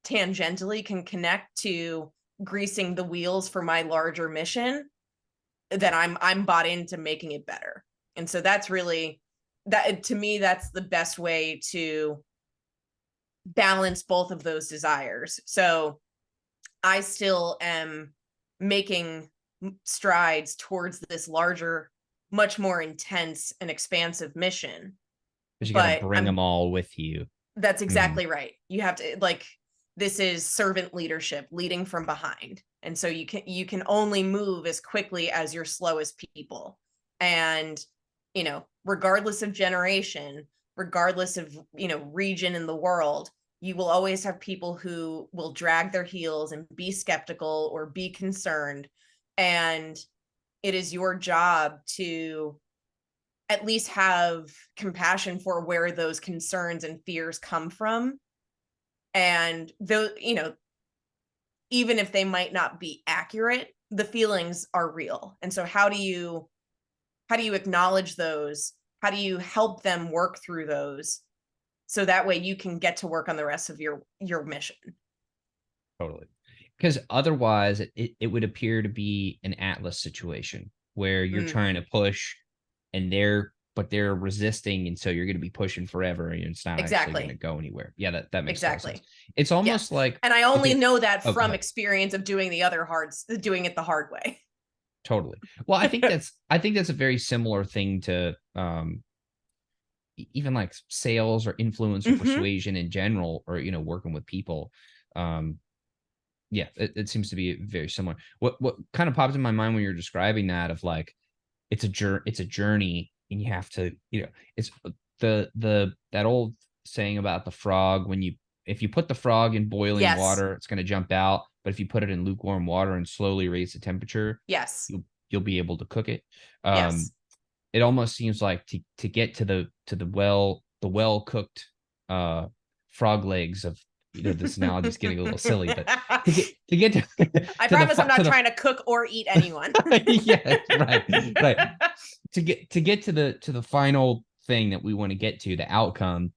S2: tangentially can connect to greasing the wheels for my larger mission, then I'm bought into making it better. And so that's really, that to me, that's the best way to balance both of those desires. So I still am making strides towards this larger, much more intense and expansive mission.
S1: But you got to
S2: But
S1: bring them all with you.
S2: That's exactly right. You have to, like, this is servant leadership, leading from behind. And so you can only move as quickly as your slowest people. And, regardless of generation, regardless of, region in the world, you will always have people who will drag their heels and be skeptical or be concerned. And it is your job to at least have compassion for where those concerns and fears come from. And though, even if they might not be accurate, the feelings are real. And so how do you acknowledge those? How do you help them work through those so that way you can get to work on the rest of your mission?
S1: Totally. Because otherwise it would appear to be an Atlas situation where you're trying to push and they're resisting, and so you're going to be pushing forever and it's not actually going to go anywhere. Yeah, that makes sense. It's almost like,
S2: and I only know that from experience of doing it the hard way.
S1: Totally. Well, I think that's a very similar thing to even like sales or influence or persuasion in general, or working with people. Yeah, it seems to be very similar. What kind of popped in my mind when you're describing that of like, it's a journey, and you have to, it's that old saying about the frog, if you put the frog in boiling water, it's going to jump out, but if you put it in lukewarm water and slowly raise the temperature, you'll be able to cook it. It almost seems like to get to the well cooked frog legs of, this analogy is getting a little silly, but to get to
S2: I promise I'm not trying to cook or eat anyone.
S1: Yeah, right. To get to the final thing that we want to get to, the outcome,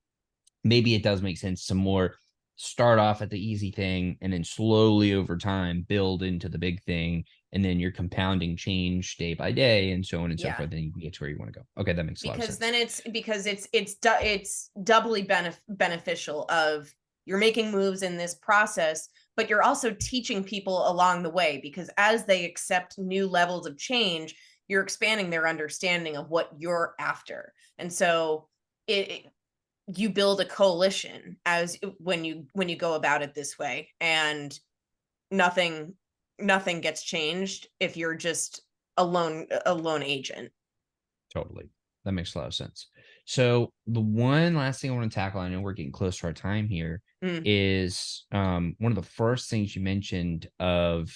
S1: maybe it does make sense to more start off at the easy thing and then slowly over time build into the big thing, and then you're compounding change day by day and so on and so forth. Then you can get to where you want to go. Okay, that makes a lot of sense.
S2: Then it's doubly beneficial of, you're making moves in this process, but you're also teaching people along the way, because as they accept new levels of change, you're expanding their understanding of what you're after. And so you build a coalition when you go about it this way, and nothing gets changed if you're just a lone agent.
S1: Totally. That makes a lot of sense. So the one last thing I want to tackle, I know we're getting close to our time here, is one of the first things you mentioned of,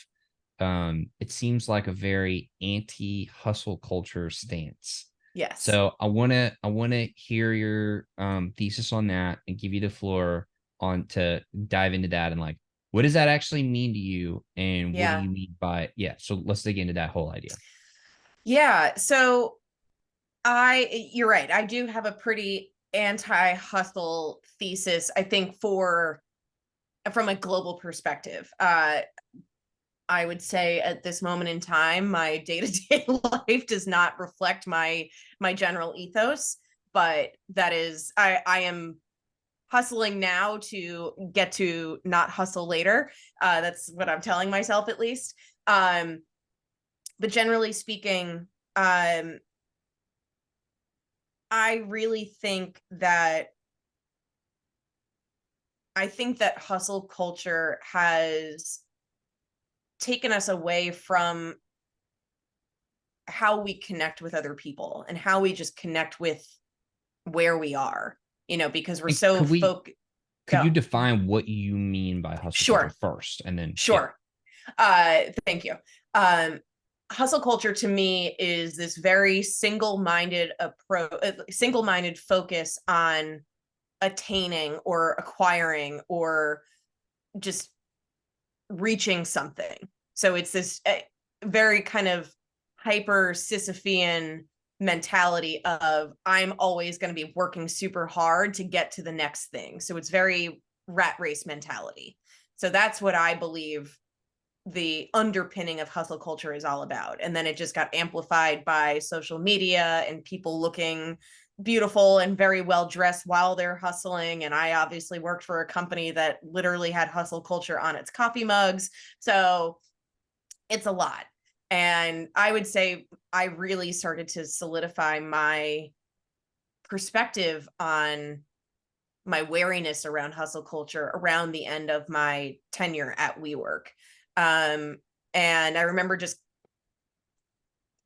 S1: it seems like a very anti-hustle culture stance.
S2: Yes.
S1: So I want to hear your thesis on that and give you the floor on to dive into that, and like, what does that actually mean to you, and what do you mean by so let's dig into that whole idea.
S2: So you're right. I do have a pretty anti-hustle thesis, I think, from a global perspective. I would say at this moment in time, my day-to-day life does not reflect my general ethos, but that is, I am hustling now to get to not hustle later. That's what I'm telling myself, at least. But generally speaking, I really think that hustle culture has taken us away from how we connect with other people and how we just connect with where we are. because we're
S1: And
S2: so
S1: could you
S2: go.
S1: define what you mean by hustle culture
S2: Sure.
S1: first, and then yeah.
S2: Sure. Thank you. Hustle culture to me is this very single-minded approach, single-minded focus on attaining or acquiring or just reaching something. So it's this very kind of hyper Sisyphean mentality of I'm always going to be working super hard to get to the next thing. So it's very rat race mentality. So that's what I believe the underpinning of hustle culture is all about. And then it just got amplified by social media and people looking beautiful and very well dressed while they're hustling. And I obviously worked for a company that literally had hustle culture on its coffee mugs. So it's a lot. And I would say I really started to solidify my perspective on my wariness around hustle culture around the end of my tenure at WeWork. Um, and I remember just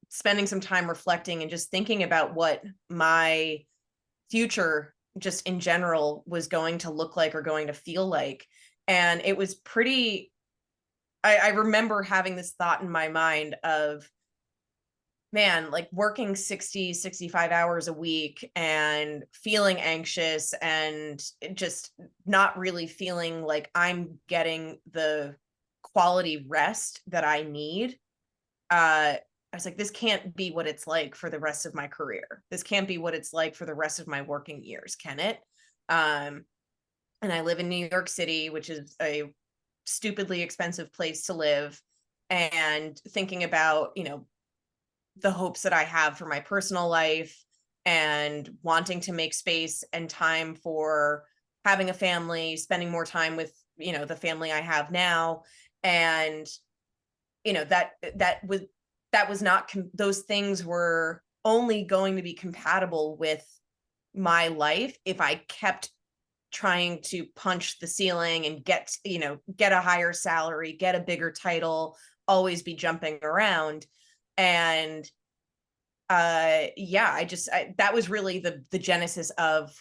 S2: spending some time reflecting and just thinking about what my future just in general was going to look like or going to feel like. And it was pretty, I remember having this thought in my mind of, man, like working 60, 65 hours a week and feeling anxious and just not really feeling like I'm getting the quality rest that I need. I was like, this can't be what it's like for the rest of my career. This can't be what it's like for the rest of my working years, can it? Um, and I live in New York City, which is a stupidly expensive place to live. And thinking about, the hopes that I have for my personal life and wanting to make space and time for having a family, spending more time with, the family I have now. And, that was not, those things were only going to be compatible with my life if I kept trying to punch the ceiling and get a higher salary, get a bigger title, always be jumping around. And yeah, that was really the genesis of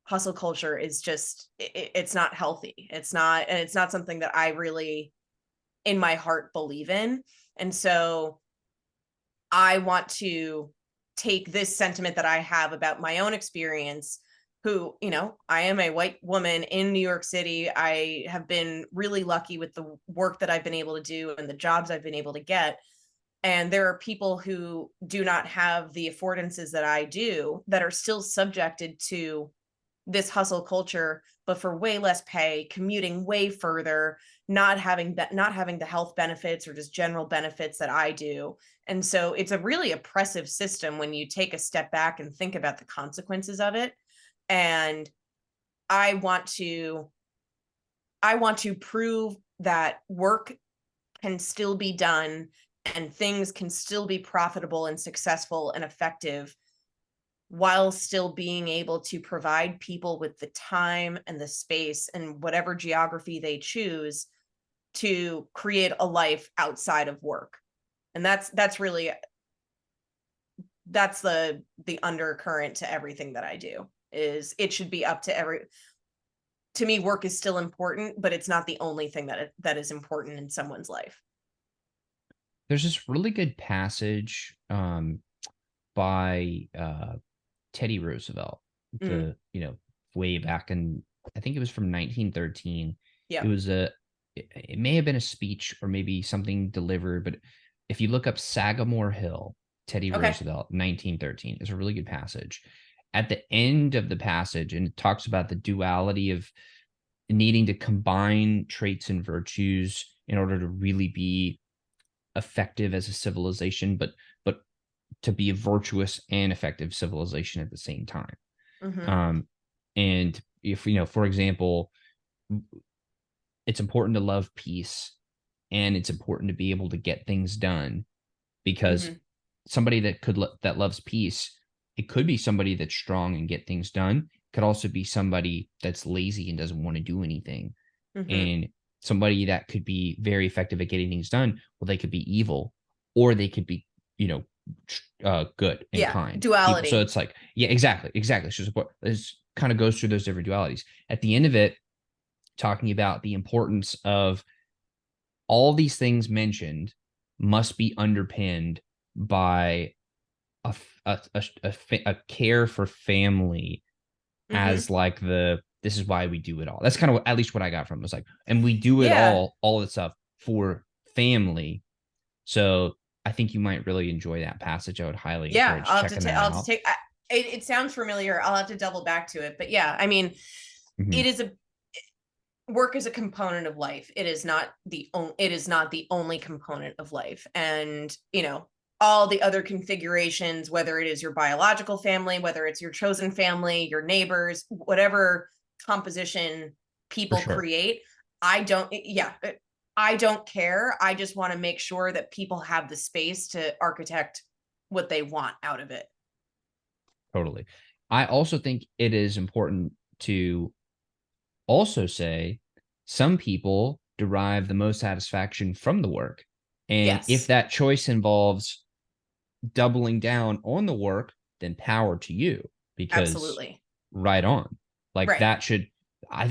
S2: hustle culture. Is just it's not healthy. It's not, and it's not something that I really in my heart believe in. And so I want to take this sentiment that I have about my own experience, who, I am a white woman in New York City. I have been really lucky with the work that I've been able to do and the jobs I've been able to get. And there are people who do not have the affordances that I do that are still subjected to this hustle culture, but for way less pay, commuting way further, not having the health benefits or just general benefits that I do. And so it's a really oppressive system when you take a step back and think about the consequences of it. And I want to prove that work can still be done and things can still be profitable and successful and effective while still being able to provide people with the time and the space and whatever geography they choose to create a life outside of work. And that's really, that's the undercurrent to everything that I do. Is it should be up to me, work is still important, but it's not the only thing that is important in someone's life.
S1: There's this really good passage by Teddy Roosevelt,
S2: Mm.
S1: way back in, I think it was from 1913.
S2: Yeah.
S1: It was it may have been a speech or maybe something delivered, but if you look up Sagamore Hill, Teddy
S2: Okay.
S1: Roosevelt, 1913, is a really good passage. At the end of the passage, and it talks about the duality of needing to combine traits and virtues in order to really be effective as a civilization, but to be a virtuous and effective civilization at the same time.
S2: Mm-hmm.
S1: And if, for example, it's important to love peace and it's important to be able to get things done, because
S2: Mm-hmm.
S1: somebody that loves peace, it could be somebody that's strong and get things done. It could also be somebody that's lazy and doesn't want to do anything.
S2: Mm-hmm.
S1: And somebody that could be very effective at getting things done, well, they could be evil, or they could be, good and
S2: Yeah.
S1: kind people. So
S2: Duality.
S1: it's like, yeah, exactly. So there's kind of goes through those different dualities. At the end of it, talking about the importance of all these things mentioned must be underpinned by a care for family
S2: Mm-hmm.
S1: as like this is why we do it all. That's kind of at least what I got from it. Was like, and we do it
S2: Yeah.
S1: all the stuff for family. So I think you might really enjoy that passage. I would highly
S2: Yeah.
S1: encourage checking that
S2: I'll have to
S1: out.
S2: take, it sounds familiar. I'll have to double back to it. But yeah, I mean,
S1: Mm-hmm.
S2: it is a, work is a component of life. It is not the only component of life. And, all the other configurations, whether it is your biological family, whether it's your chosen family, your neighbors, whatever composition
S1: For
S2: people
S1: sure.
S2: create, I don't care. I just want to make sure that people have the space to architect what they want out of it.
S1: Totally. I also think it is important to also say some people derive the most satisfaction from the work. And if
S2: Yes,
S1: that choice involves doubling down on the work, then power to you because
S2: absolutely.
S1: right on. Like
S2: Right.
S1: that should I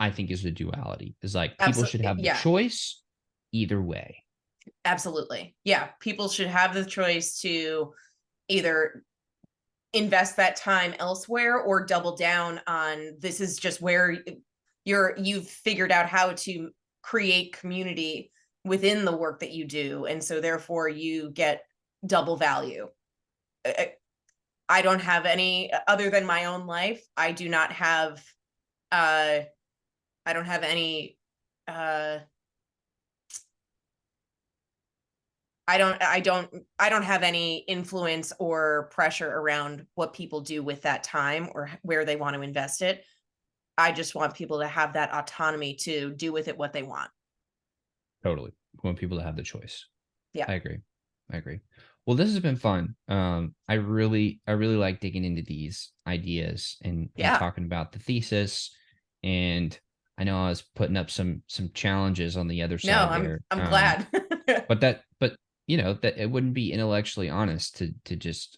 S1: think is the duality. Is like people should
S2: Absolutely.
S1: have the
S2: Yeah.
S1: choice either way.
S2: Absolutely. Yeah. People should have the choice to either invest that time elsewhere or double down on this is just where you've figured out how to create community within the work that you do. And so therefore you get double value. I don't have any other than my own life. I do not have I don't have any uh I don't have any influence or pressure around what people do with that time or where they want to invest it. I just want people to have that autonomy to do with it what they want.
S1: Totally. We want people to have the choice.
S2: Yeah.
S1: I agree. I agree. Well, this has been fun. I really like digging into these ideas and
S2: Yeah.
S1: talking about the thesis. And I know I was putting up some challenges on the other
S2: No,
S1: side there.
S2: I'm glad.
S1: But that it wouldn't be intellectually honest to just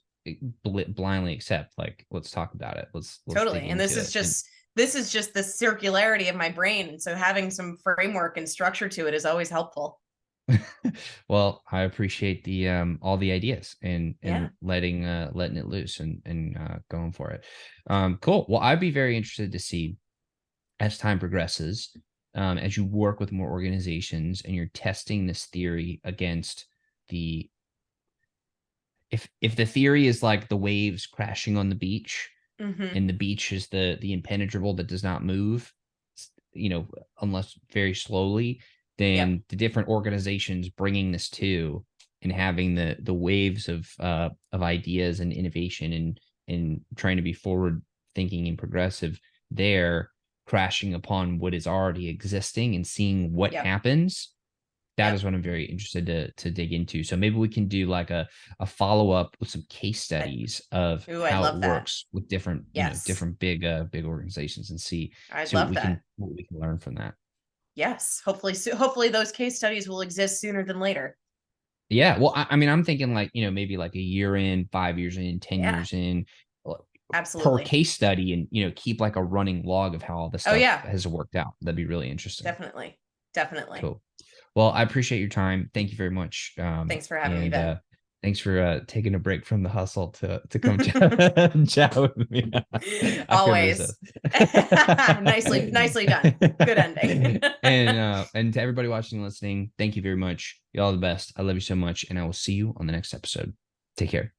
S1: blindly accept like let's talk about it. Let's dig
S2: Totally. And
S1: into it. And
S2: this is just the circularity of my brain. And so having some framework and structure to it is always helpful.
S1: well, I appreciate the all the ideas and
S2: Yeah.
S1: letting it loose and going for it. Cool. Well, I'd be very interested to see as time progresses, as you work with more organizations and you're testing this theory against the if the theory is like the waves crashing on the beach
S2: Mm-hmm.
S1: and the beach is the impenetrable that does not move, unless very slowly,
S2: Yep.
S1: then the different organizations bringing this to and having the waves of ideas and innovation and trying to be forward thinking and progressive there crashing upon what is already existing and seeing what
S2: Yep.
S1: happens. That is
S2: Yep.
S1: what I'm very interested to dig into. So maybe we can do like a follow up with some case
S2: I,
S1: studies of
S2: ooh, I
S1: how it
S2: love that.
S1: works with different
S2: Yes.
S1: different big organizations and see
S2: I
S1: see what
S2: love
S1: we can
S2: that.
S1: what we can learn from that.
S2: Yes. Hopefully those case studies will exist sooner than later.
S1: Yeah, well, I mean, I'm thinking like maybe like a year in, 5 years in, 10
S2: Yeah.
S1: years in, uh, per
S2: Absolutely.
S1: case study, and keep like a running log of how all this
S2: Oh
S1: stuff
S2: yeah.
S1: has worked out. That'd be really interesting.
S2: Definitely. Definitely.
S1: Cool. Well, I appreciate your time. Thank you very much.
S2: Thanks for having me,
S1: And
S2: Ben.
S1: thanks for taking a break from the hustle to come chat with me. I couldn't
S2: Always.
S1: resist.
S2: Nicely done. Good ending.
S1: And to everybody watching and listening, thank you very much. You all the best. I love you so much, and I will see you on the next episode. Take care.